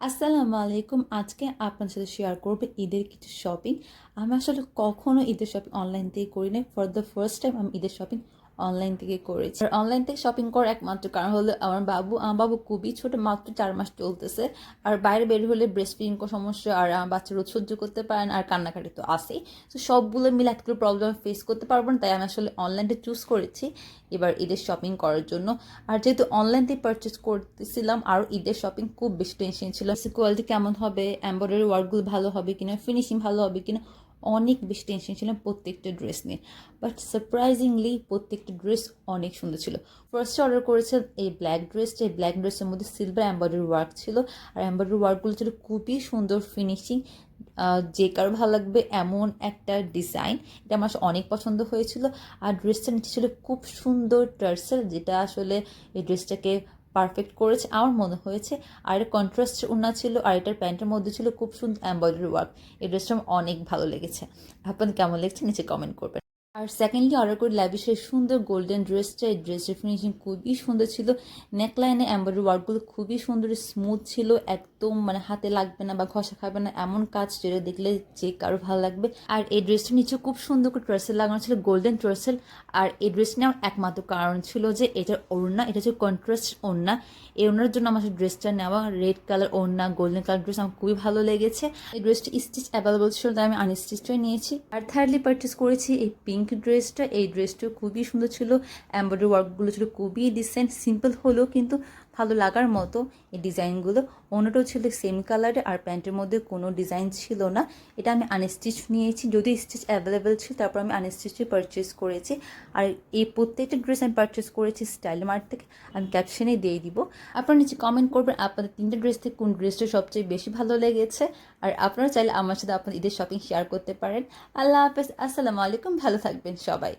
আসসালামু আলাইকুম। আজকে আপনার সাথে শেয়ার করব ঈদের কিছু শপিং। আমি আসলে কখনো ঈদের শপিং অনলাইন থেকে করি নাই। ফর দ্য ফার্স্ট টাইম আমি ঈদের শপিং অনলাইন থেকে করেছি। আর অনলাইন থেকে শপিং করার একমাত্র কারণ হলো আমার বাবু খুবই ছোট, মাত্র 4 মাস চলতেছে। আর বাইরে বের হলে ব্রেস্ট ফিডিং সমস্যা, আর আমার বাচ্চা রোদ সহ্য করতে পারে না, আর কান্নাকাটি তো আছেই। তো সবগুলো মিলে একটা প্রবলেম ফেস করতে পারবো না, তাই আমি আসলে অনলাইনটা চুজ করেছি এবার ঈদের শপিং করার জন্য। আর যেহেতু অনলাইন থেকে পারচেস করতেছিলাম, আর ঈদের শপিং খুব বেশি টেনশন ছিল, কোয়ালিটি কেমন হবে, এমব্রয়ডারি ওয়ার্কগুলো ভালো হবে কিনা, ফিনিশিং ভালো হবে কিনা, অনেক বেশি টেনশন ছিল প্রত্যেকটা ড্রেস নিয়ে। বাট সারপ্রাইজিংলি প্রত্যেকটা ড্রেস অনেক সুন্দর ছিল। ফার্স্টে অর্ডার করেছিলাম এই ব্ল্যাক ড্রেসটা। এই ব্ল্যাক ড্রেসের মধ্যে সিলভার এমব্রয়ডারি ওয়ার্ক ছিল, আর এমব্রয়ডারি ওয়ার্কগুলো ছিল খুবই সুন্দর ফিনিশিং। যে কারো ভালো লাগবে এমন একটা ডিজাইন, এটা আমার অনেক পছন্দ হয়েছিল। আর ড্রেসটা নিচে ছিল খুব সুন্দর টার্সেল, যেটা আসলে এই ড্রেসটাকে পারফেক্ট করেছে আমার মনে হয়েছে। আর এটা কন্ট্রাস্ট ওড়না ছিল, আর এটার প্যান্টের মধ্যে ছিল খুব সুন্দর এমব্রয়ডারি ওয়ার্ক। এই ড্রেসটা আমার অনেক ভালো লেগেছে। আপনাদের কেমন লেগেছে নিচে কমেন্ট করবেন। আর সেকেন্ডলি অর্ডার করি ল্যাভিশের সুন্দর গোল্ডেন ড্রেসটা। এই ড্রেসের ফিনিশিং খুবই সুন্দর ছিল। নেকলাইনে এমব্রয়ডারি ওয়ার্কগুলো খুবই সুন্দর স্মুথ ছিল, একদম হাতে লাগবে না বা ঘষা খাবে না এমন কাজ, যেটা দেখলে যে কারো ভালো লাগবে। আর এই ড্রেসটার নিচে খুব সুন্দর করে ট্রাসেল লাগানো ছিল, গোল্ডেন ট্রাসেল। আর এই ড্রেস নেওয়ার একমাত্র কারণ ছিল যে এটার ওড়না, এটা হচ্ছে কন্ট্রাস্ট ওড়না। এই ওড়নার জন্য আমার ড্রেসটা নেওয়া। রেড কালার ওড়না, গোল্ডেন কালার ড্রেস আমার খুবই ভালো লেগেছে। এই ড্রেসটা স্টিচ অ্যাভেলেবল ছিল, তাই আমি আনস্টিচটাই নিয়েছি। আর থার্ডলি পারচেস করেছি এই পিঙ্ক ড্রেসটা। এই ড্রেসটা খুবই সুন্দর ছিল, এমব্রয়ডারি ওয়ার্কগুলো ছিল খুবই ডিসেন্ট, সিম্পল হলেও কিন্তু ভালো লাগার মতো এই ডিজাইনগুলো। অন্যটাও ছিল সেম কালারে, আর প্যান্টের মধ্যে কোনো ডিজাইন ছিল না। এটা আমি আনস্টিচ নিয়েছি, যদি স্টিচ অ্যাভেলেবেল ছিল তারপর আমি আনস্টিচে পারচেস করেছি। আর এই প্রত্যেকটা ড্রেস আমি পারচেস করেছি স্টাইল মার্ট থেকে, আমি ক্যাপশনে দিয়ে দিব। আপনারা নিচে কমেন্ট করবেন আপনাদের 3টে ড্রেস থেকে কোন ড্রেসটা সবচেয়ে বেশি ভালো লেগেছে। আর আপনারা চাইলে আমার সাথে আপনার ঈদের শপিং শেয়ার করতে পারেন। আল্লাহ হাফেজ, আসসালামু আলাইকুম, ভালো থাকবেন সবাই।